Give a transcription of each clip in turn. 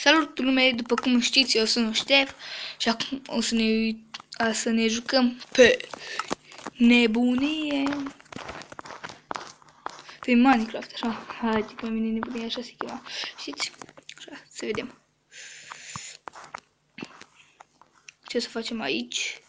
Salut lume, după cum știți, eu sunt Ștef și acum o să ne jucăm pe nebunie pe Minecraft, așa. Haide, pe mine nebunie, așa se chema. Știți? Așa, să vedem. Ce să facem aici?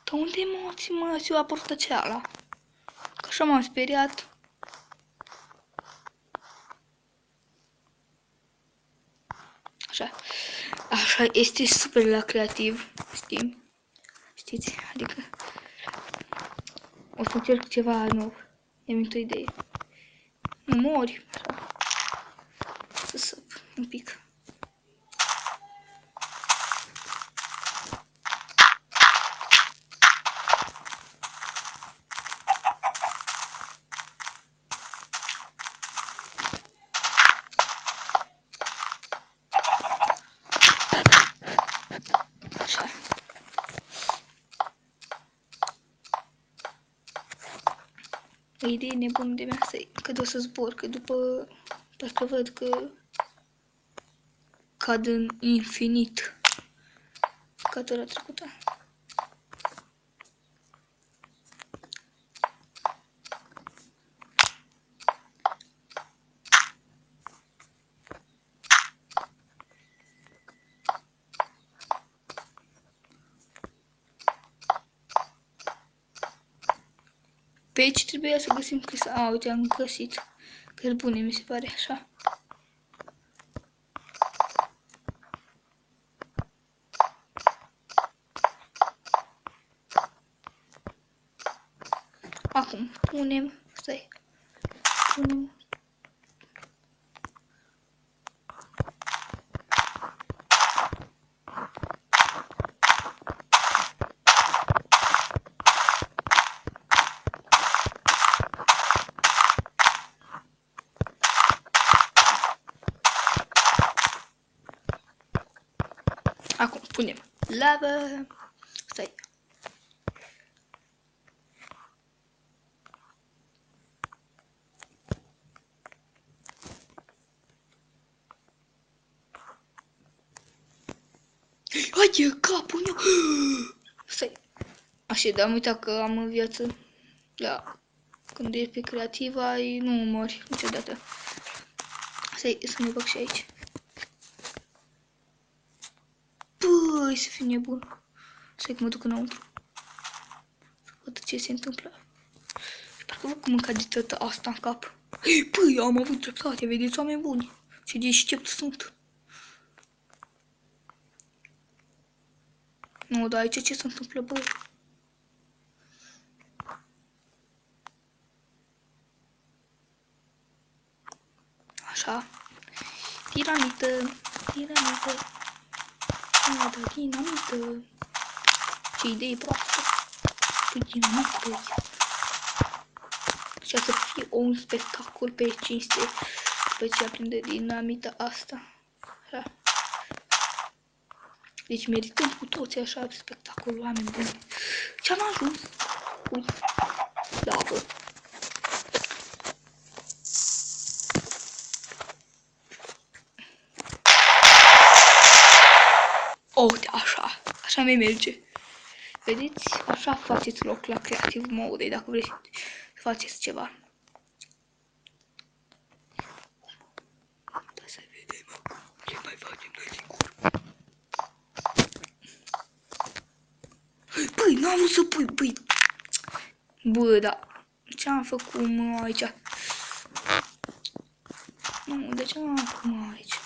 Dar unde mă ți-o apărut aceala? Că așa m-am speriat. Așa este super la creativ, știți, adică o să încerc ceva nou, mi-am venit o idee. Nu mori, așa, să săp un pic. O idee nebună de mea că o să zbor, că după parcă văd că cad în infinit ca ora trecută. Pe aici trebuia să găsim cristal. Uite, am găsit cărbune, mi se pare, așa. Acum punem, punem. Acum punem lavă. Stai. Hai, capul meu! Stai. Așa, dar am uitat că am în viață. Da. Când ești pe creativa, nu mori niciodată. Stai, să mă bag și aici. Băi, să fiu nebun. Stai că mă duc înăuntru. Să văd ce se întâmplă. Parcă văd cum încă de tătă asta în cap. Păi, am avut dreptate, vedeți, oameni buni. Ce deștept sunt. Nu, dar aici ce se întâmplă, băi? Așa. Dinamită. Dinamită. Ce idee proastă. Păi, dinamită. Și să fie un spectacol pe cinste. După ce aprinde dinamita asta. Așa. Deci merităm cu toți așa spectacol, oameni buni. Ce-am ajuns? Ui. Da, bă. Uite, așa mi merge. Vedeți? Așa faceți loc la creativ mode dacă vreți să faceți ceva. Da, să vedem ce mai facem noi singur. Băi, n-am vrut să pui, băi. Bă, da. Ce-am făcut, mă, aici? Nu, de ce n-am făcut, mă, aici?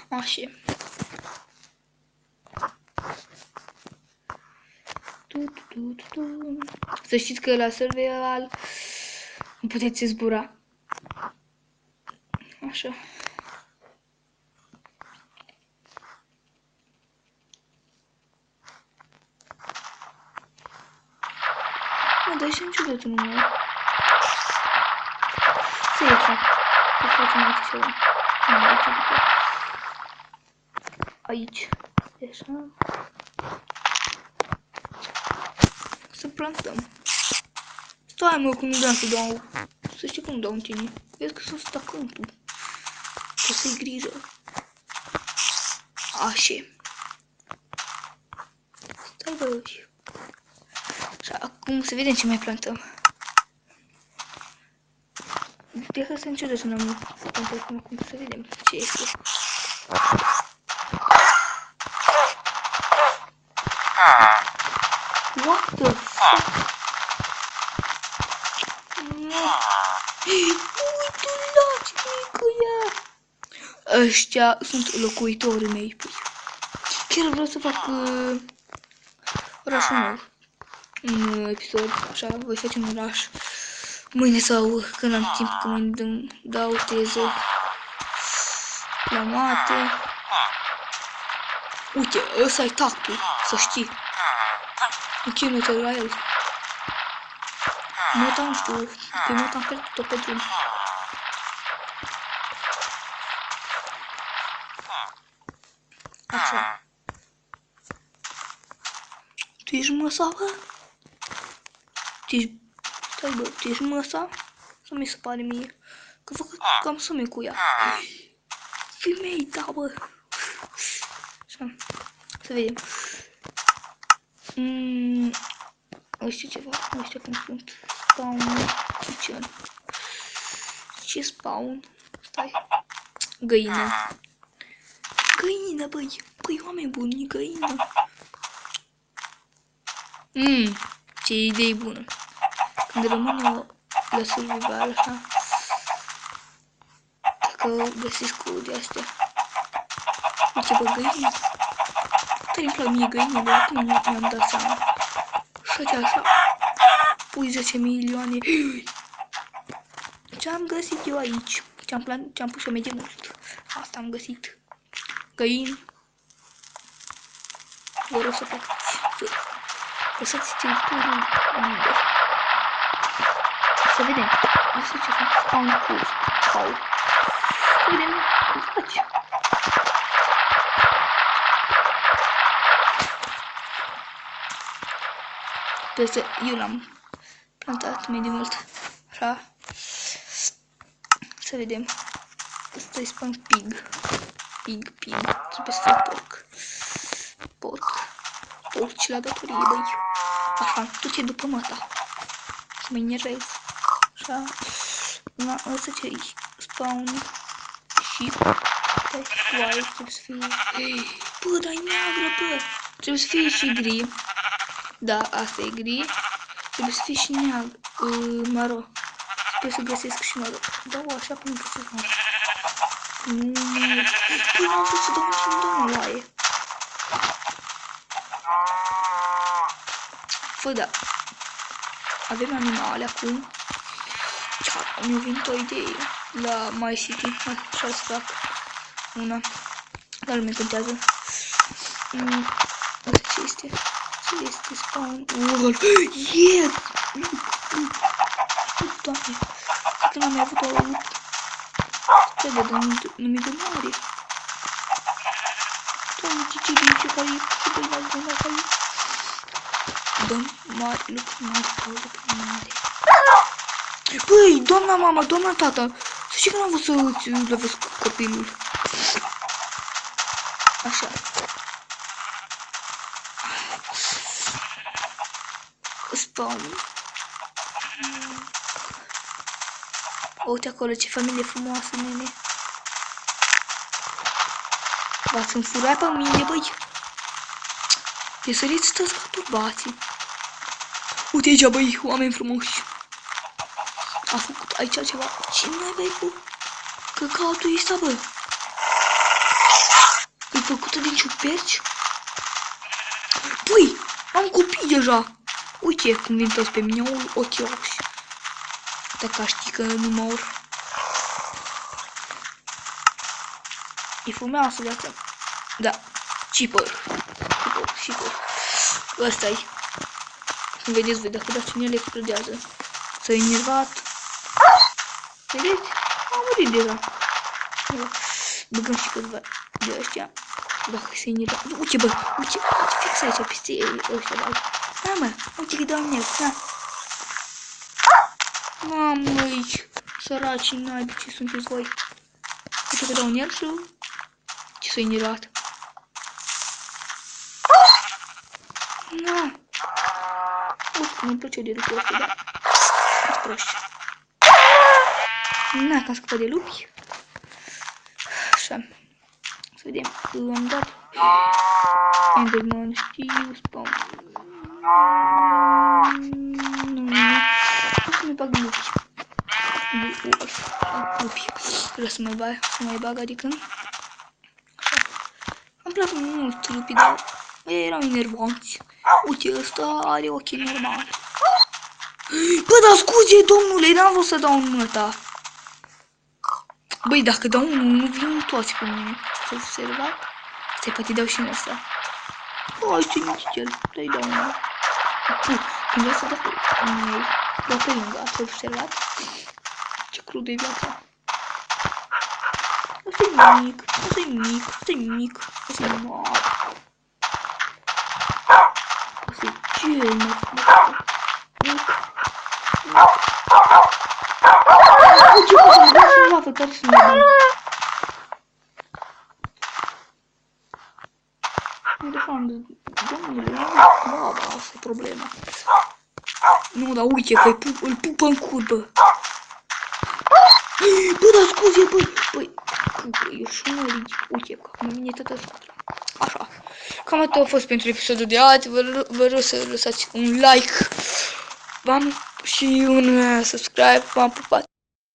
Așa. Să știți că la survival nu puteți zbura. Așa. Mă, dar și niciodată nu mă. Ce e fac? Ce facem aici ceva? Nu, aici după. Aici. Așa. Să plantăm. Stai mă, cum nu vreau să dau. Să știi cum dau în tine. Vezi că s-a stat câmpul. O să-i grijă. Așa. Stai bă. Și acum să vedem ce mai plantăm. Deci să încerc să n-am plantăm acum să vedem ce este. What the fuck? Uite-la ce mică e! Ăștia sunt locuitorii mei. Chiar vreau să fac orașul nou. Un episod, așa, voi face un oraș. Mâine sau când am timp, când mă dau teză la mate. Uite, ăsta e tactul, să știi. Închină-te la el. Mota, nu știu, pe mota am călcat tot pe drum. Așa. Tu ești măsa, bă? Tu ești... Stai, bă, tu ești măsa? Să mi se pare mie. Că fac cam sume cu ea. Femei, da, bă. Așa. Să vedem. Nu știu ceva, nu știu cum sunt. Spawn kitchen. Ce spawn? Stai. Găină. Găină, băi. Băi, oameni buni, găină. Ce idee bună. Când rămân eu la survival, așa. Dacă găsesc cu de-astea. Uite, bă, găină. Tare-mi plac mie găinile, acum mi-am dat seama. Și așa. Pui 10 milioane. Ce-am găsit eu aici? Ce-am pus eu mai de mult. Asta am găsit. Găini. Vă rog să faceți. Lăsați teritoriul liber. Să vedem. Nu știu ce fac. Spawn cu spawn. Să vedem cum faci. Peste eu l-am plantat mai de mult. Așa. Să vedem. Ăsta-i spawn pig. Pig. Trebuie să fac porc. Porci la datorie, băi. Așa, tu ce după măta. Să mă enervez. Așa. Na, ăsta ce-i spawn. Sheep. Oare trebuie să fie... Bă, dar e neagră, bă. Trebuie să fie și gri. Da, asta e gri. Trebuie să fie și neagră. Maro. Trebuie să găsesc și maro. Da, așa până că să fac. Nu, păi n-am vrut să dau niciun domnul oaie. Fă, da. Avem animale acum. Ceau, mi-a venit o idee la My City. Așa să fac una. Dar nu mi contează. Asta ce este? Ce este spawn? Yes! Doamne, cred că n-am mai avut o trebuie de nu mi dă mare. Doamne, ce care e? Ce băi n-ați văzut acolo? Dăm mare, lucruri mare. Băi, doamna mama, doamna tata, să știi că n-am vrut să-ți lovesc copilul. Așa. Spawn. Uite acolo ce familie frumoasă, nene. V-ați înfurat pe mine, băi. De săriți stăți ca turbații. Uite aici, băi, oameni frumoși. A făcut aici ceva. Ce n-ai cu căcatul ăsta, bă? E făcută din ciuperci? Băi, am copii deja. Uite cum vin toți pe mine, ochioși. Dacă știi că nu mor. E frumoasă viața. Da, Chipper. Ăsta-i. Cum vedeți voi, dacă dați în el explodează. S-a enervat. Vedeți? A murit deja. Băgăm și câțiva de ăștia. Dacă se inira... Uite, bă, uite, fix aici, peste ăștia, bă. Da, mă, uite că dau nel, da. Mamă, aici, săracii naibii, ce sunteți voi? Uite că dau nel și... Ce s-a inirat? Na. Uite cum îmi place de lupul ăsta, da. Ești proști. Na, că am scăpat de lupi. Așa. Să vedem. Am dat. Enderman, știu, spawn. Nu. O să mai bag lupi. Lupi. Vreau să mai bag, adică. Așa. Îmi plac mult lupii, dar erau enervanți. Uite, ăsta are ochii normali. Bă, dar scuze, domnule, n-am vrut să dau în măta. Băi, dacă dau unul, nu vin toți pe mine. Să se revăd. Stai, poate dau și în ăsta. Hai, ține-ți el, dai dau unul. Când vreau să dau pe lângă, ați observat? Ce crud e viața. Asta e mic, asta e mic, asta e mic, asta e mare. Asta e cel mai frumos. Ce poate să dau și la fel care sunt mai bun. De fapt, domnule, baba, asta e problema. Nu, dar uite că îl pupă în cur, bă. Bă, dar scuze, băi, eu și mă ridic, uite, că acum vine toată scuza. Așa, cam atât a fost pentru episodul de azi, vă rog să lăsați un like, v-am și un subscribe, v-am pupat.